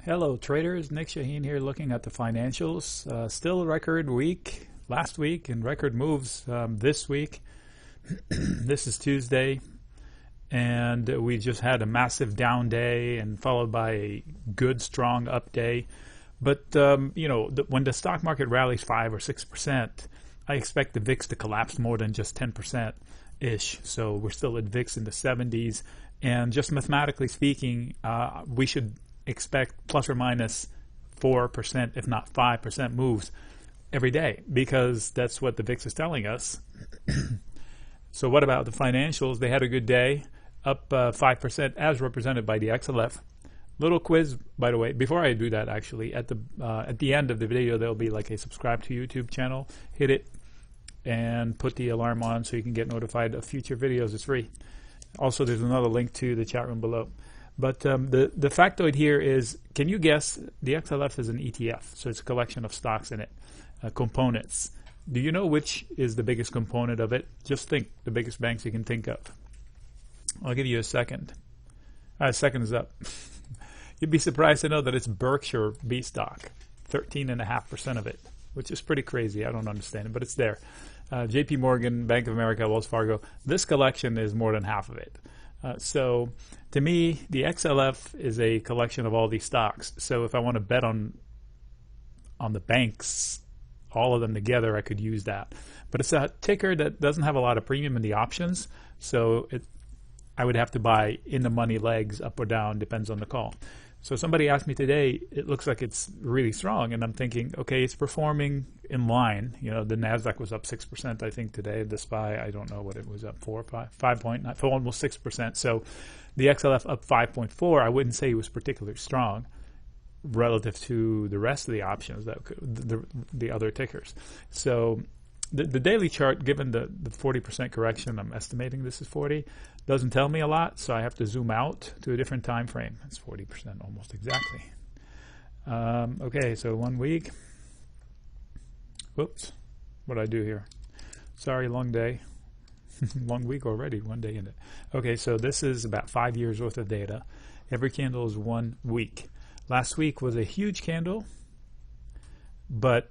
Hello traders, Nick Shaheen here looking at the financials. Still record week last week and record moves this week. This is Tuesday and we just had a massive down day and followed by a good strong up day. But when the stock market rallies 5 or 6%, I expect the VIX to collapse more than just 10% ish. So we're still at VIX in the 70s, and just mathematically speaking, we should expect plus or minus 4%, if not 5% moves every day, because that's what the VIX is telling us. So what about the financials? They had a good day, up 5% as represented by the XLF. Little quiz, by the way, before I do that, actually, at the end of the video, there'll be like a subscribe to YouTube channel. Hit it and put the alarm on so you can get notified of future videos. It's free. Also, there's another link to the chat room below. But the factoid here is, can you guess, the XLF is an ETF, so it's a collection of stocks in it, components. Do you know which is the biggest component of it? Just think, the biggest banks you can think of. I'll give you a second. Second is up. You'd be surprised to know that it's Birkshire B stock, 13.5% of it, which is pretty crazy. I don't understand it, but it's there. JPMorgan, Bank of America, Wells Fargo. This collection is more than half of it. So to me, the XLF is a collection of all these stocks. So if I want to bet on the banks, all of them together, I could use that. But it's a ticker that doesn't have a lot of premium in the options. So I would have to buy in the money legs, up or down, depends on the call. So somebody asked me today, it looks like it's really strong, and I'm thinking, okay, it's performing in line. You know, the Nasdaq was up 6%, I think, today. The SPY, I don't know what it was up 5.9, almost 6%. So the XLF up 5.4. I wouldn't say it was particularly strong relative to the rest of the options, the other tickers. So the daily chart, given the 40% correction, I'm estimating this is 40, doesn't tell me a lot, so I have to zoom out to a different time frame. It's 40% almost exactly. Okay, so 1 week. Whoops, what did I do here? Sorry, long day. Long week already, 1 day in it. Okay, so this is about 5 years worth of data. Every candle is 1 week. Last week was a huge candle, but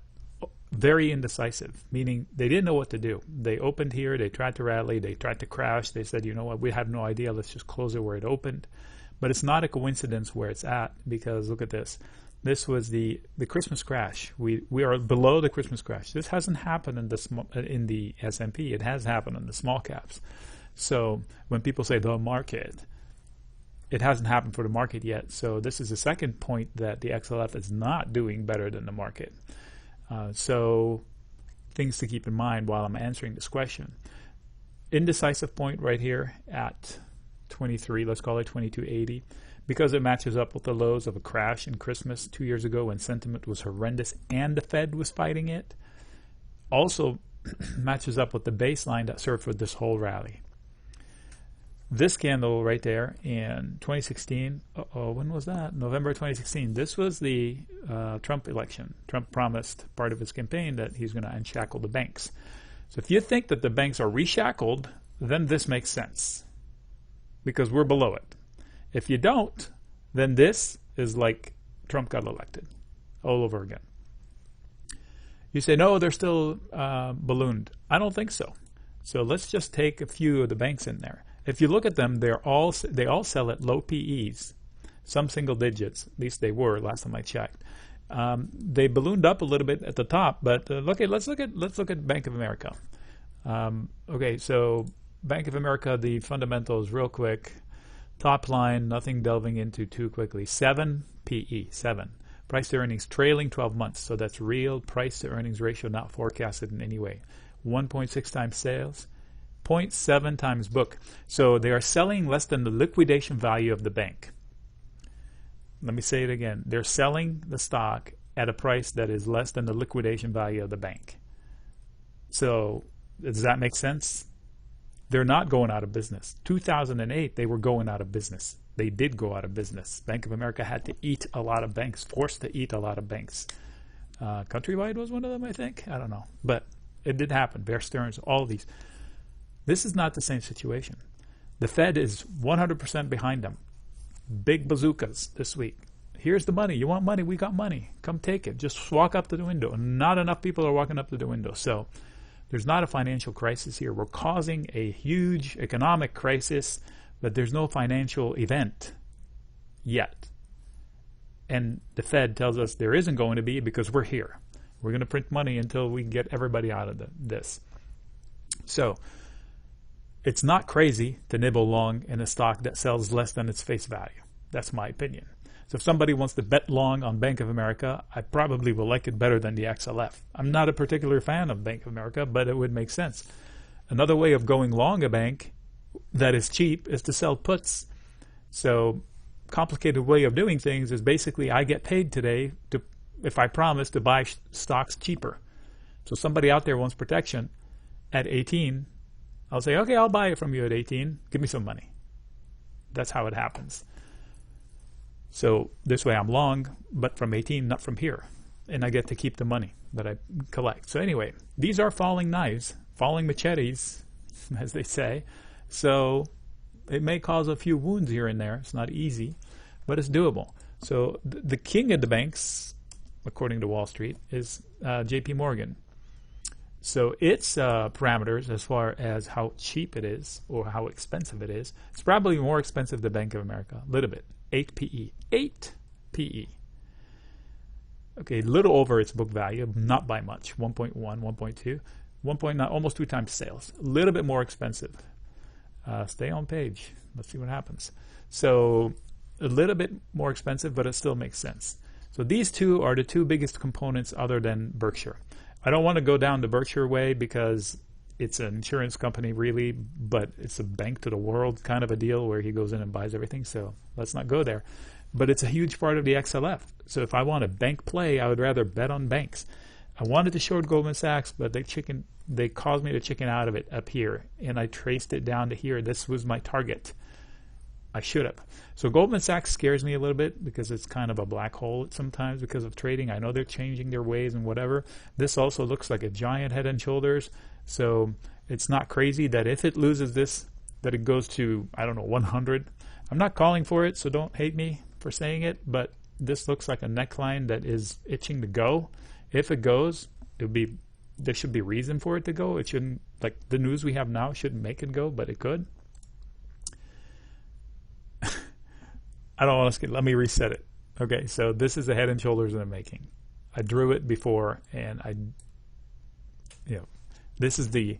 very indecisive, meaning they didn't know what to do. They opened here, they tried to rally, they tried to crash. They said, you know what, we have no idea, let's just close it where it opened. But it's not a coincidence where it's at, because look at this. This was the Christmas crash. We are below the Christmas crash. This hasn't happened in the S&P. It has happened in the small caps. So when people say the market, it hasn't happened for the market yet. So this is the second point that the XLF is not doing better than the market. So things to keep in mind while I'm answering this question. Indecisive point right here at 23, let's call it 2280, because it matches up with the lows of a crash in Christmas 2 years ago when sentiment was horrendous and the Fed was fighting it. Also matches up with the baseline that served for this whole rally. This candle right there in 2016, when was that? November 2016. This was the Trump election. Trump promised part of his campaign that he's going to unshackle the banks. So if you think that the banks are reshackled, then this makes sense, because we're below it. If you don't, then this is like Trump got elected all over again. You say, no, they're still ballooned. I don't think so. So let's just take a few of the banks in there. If you look at them, they all sell at low PEs, some single digits. At least they were last time I checked. They ballooned up a little bit at the top, but let's look at Bank of America. Okay, so Bank of America, the fundamentals, real quick. Top line, nothing delving into too quickly. 7 PE, 7. Price to earnings trailing 12 months. So that's real price to earnings ratio, not forecasted in any way. 1.6 times sales. 0.7 times book. So they are selling less than the liquidation value of the bank. Let me say it again. They're selling the stock at a price that is less than the liquidation value of the bank. So does that make sense? They're not going out of business. 2008, they were going out of business. They did go out of business. Bank of America had to eat a lot of banks, forced to eat a lot of banks. Countrywide was one of them, I think. I don't know. But it did happen. Bear Stearns, all of these. This is not the same situation. The Fed is 100% behind them. Big bazookas this week. here's the money. You want money? We got money. Come take it. Just walk up to the window. Not enough people are walking up to the window. So there's not a financial crisis here. We're causing a huge economic crisis, but there's no financial event yet. And the Fed tells us there isn't going to be because we're here. We're going to print money until we get everybody out of this. So it's not crazy to nibble long in a stock that sells less than its face value. That's my opinion. So if somebody wants to bet long on Bank of America, I probably will like it better than the XLF. I'm not a particular fan of Bank of America, but it would make sense. Another way of going long a bank that is cheap is to sell puts. So complicated way of doing things is basically I get paid today if I promise to buy stocks cheaper. So somebody out there wants protection at 18, I'll say, okay, I'll buy it from you at 18. Give me some money. That's how it happens. So this way I'm long, but from 18, not from here. And I get to keep the money that I collect. So anyway, these are falling knives, falling machetes, as they say. So it may cause a few wounds here and there. It's not easy, but it's doable. So the king of the banks, according to Wall Street, is JPMorgan. So its parameters, as far as how cheap it is or how expensive it is, it's probably more expensive than Bank of America, a little bit. 8 PE. 8 PE. Okay, a little over its book value, not by much. 1.1, 1.2, 1.9, almost 2 times sales. A little bit more expensive. Stay on page. Let's see what happens. So a little bit more expensive, but it still makes sense. So these two are the two biggest components other than Birkshire. I don't want to go down the Berkshire way because it's an insurance company really, but it's a bank to the world kind of a deal where he goes in and buys everything. So let's not go there. But it's a huge part of the XLF. So if I want a bank play, I would rather bet on banks. I wanted to short Goldman Sachs, but they caused me to chicken out of it up here, and I traced it down to here. This was my target. I should have. So Goldman Sachs scares me a little bit because it's kind of a black hole sometimes because of trading. I know they're changing their ways and whatever. This also looks like a giant head and shoulders. So it's not crazy that if it loses this, that it goes to, I don't know, 100. I'm not calling for it, so don't hate me for saying it, but this looks like a neckline that is itching to go. If it goes, there should be reason for it to go. It shouldn't, like the news we have now shouldn't make it go, but it could. I don't want to skip. Let me reset it. Okay, so this is the head and shoulders in the making. I drew it before, and this is the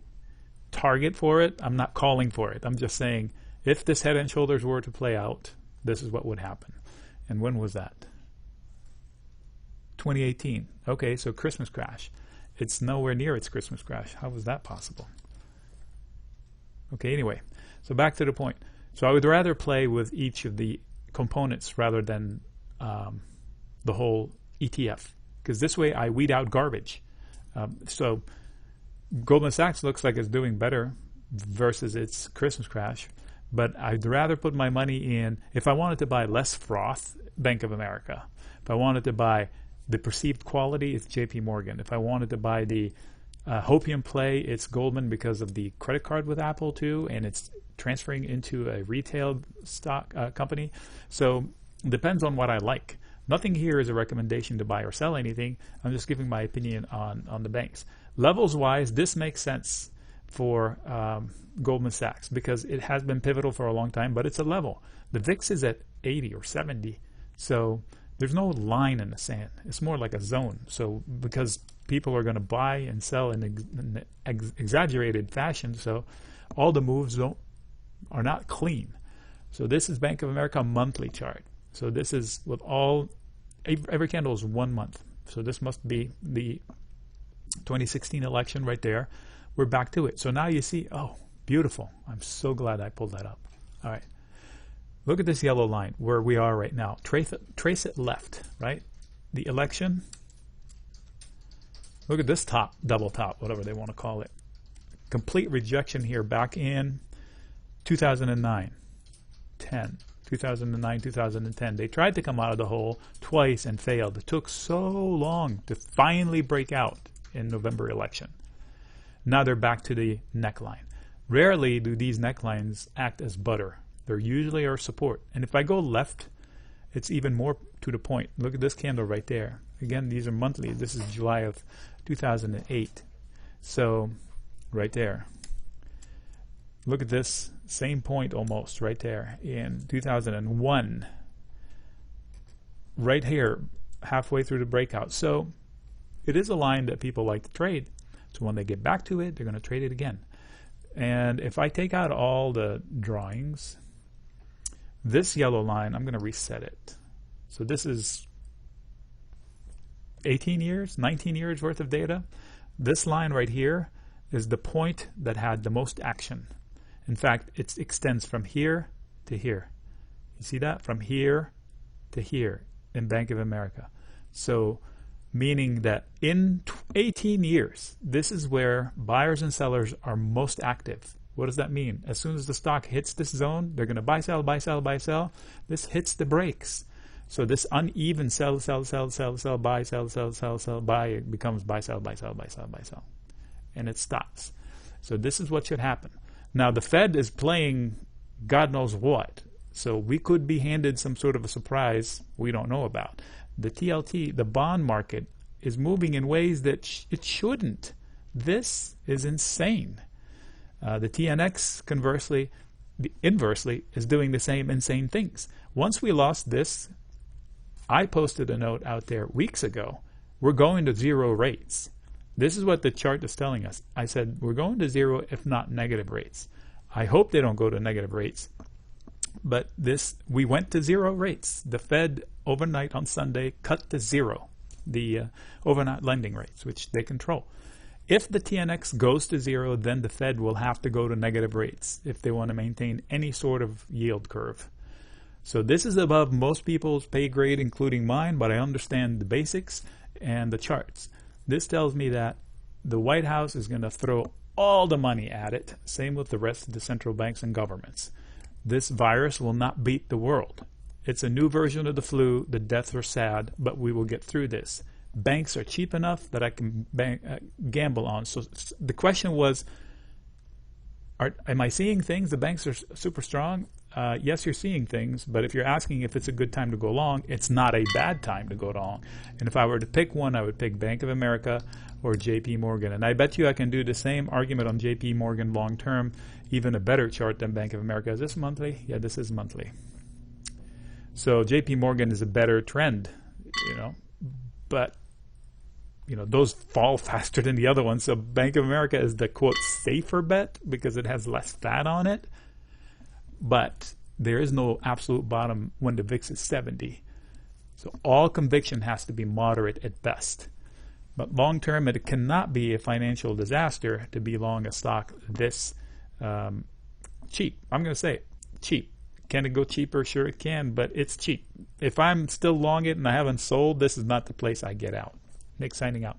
target for it. I'm not calling for it. I'm just saying if this head and shoulders were to play out, this is what would happen. And when was that? 2018. Okay, so Christmas crash. It's nowhere near its Christmas crash. How was that possible? Okay, anyway, so back to the point. So I would rather play with each of the components rather than the whole ETF, because this way I weed out garbage. So Goldman Sachs looks like it's doing better versus its Christmas crash, but I'd rather put my money in, if I wanted to buy less froth, Bank of America. If I wanted to buy the perceived quality, it's JPMorgan. If I wanted to buy the hopium play, it's Goldman because of the credit card with Apple too, and it's transferring into a retail stock company. So it depends on what I like. Nothing here is a recommendation to buy or sell anything. I'm just giving my opinion on the banks. Levels wise, this makes sense for Goldman Sachs because it has been pivotal for a long time, but it's a level. The VIX is at 80 or 70, so there's no line in the sand. It's more like a zone. So because people are going to buy and sell in an exaggerated fashion, so all the moves are not clean. So this is Bank of America monthly chart. So this is with every candle is 1 month. So this must be the 2016 election right there. We're back to it. So now you see, oh, beautiful. I'm so glad I pulled that up. All right. Look at this yellow line where we are right now. Trace it left, right? The election. Look at this top, double top, whatever they want to call it. Complete rejection here back in 2009, 10. 2009, 2010. They tried to come out of the hole twice and failed. It took so long to finally break out in November election. Now they're back to the neckline. Rarely do these necklines act as butter. There usually are support. And if I go left it's even more to the point. Look at this candle right there. Again, these are monthly. This is July of 2008. So right there. Look at this same point almost right there in 2001. Right here, halfway through the breakout. So it is a line that people like to trade. So when they get back to it, they're going to trade it again. And if I take out all the drawings, this yellow line, I'm going to reset it. So this is 18 years, 19 years worth of data. This line right here is the point that had the most action. In fact, it extends from here to here. You see that? From here to here in Bank of America. So meaning that in 18 years, this is where buyers and sellers are most active. What does that mean? As soon as the stock hits this zone, they're going to buy, sell, buy, sell, buy, sell. This hits the brakes. So this uneven sell, sell, sell, sell, sell, buy, sell, sell, sell, sell, buy, it becomes buy, sell, buy, sell, buy, sell, buy, sell. And it stops. So this is what should happen. Now the Fed is playing God knows what. So we could be handed some sort of a surprise we don't know about. The TLT, the bond market, is moving in ways that it shouldn't. This is insane. The TNX, conversely, inversely, is doing the same insane things. Once we lost this, I posted a note out there weeks ago. We're going to zero rates. This is what the chart is telling us. I said we're going to zero, if not negative rates. I hope they don't go to negative rates. But we went to zero rates. The Fed overnight on Sunday cut to zero the overnight lending rates, which they control. If the TNX goes to zero, then the Fed will have to go to negative rates if they want to maintain any sort of yield curve. So this is above most people's pay grade, including mine, but I understand the basics and the charts. This tells me that the White House is going to throw all the money at it, same with the rest of the central banks and governments. This virus will not beat the world. It's a new version of the flu. The deaths are sad, but we will get through this. Banks are cheap enough that I can gamble on. So the question was, am I seeing things? The banks are super strong. Yes, you're seeing things, but if you're asking if it's a good time to go long, it's not a bad time to go long. And if I were to pick one, I would pick Bank of America or JPMorgan. And I bet you I can do the same argument on JPMorgan long term, even a better chart than Bank of America. Is this monthly? Yeah, this is monthly. So JPMorgan is a better trend, but those fall faster than the other ones. So Bank of America is the quote safer bet because it has less fat on it. But there is no absolute bottom when the VIX is 70. So all conviction has to be moderate at best. But long term, it cannot be a financial disaster to be long a stock this cheap. I'm going to say it, cheap. Can it go cheaper? Sure it can, but it's cheap. If I'm still long it and I haven't sold, this is not the place I get out. Nick signing out.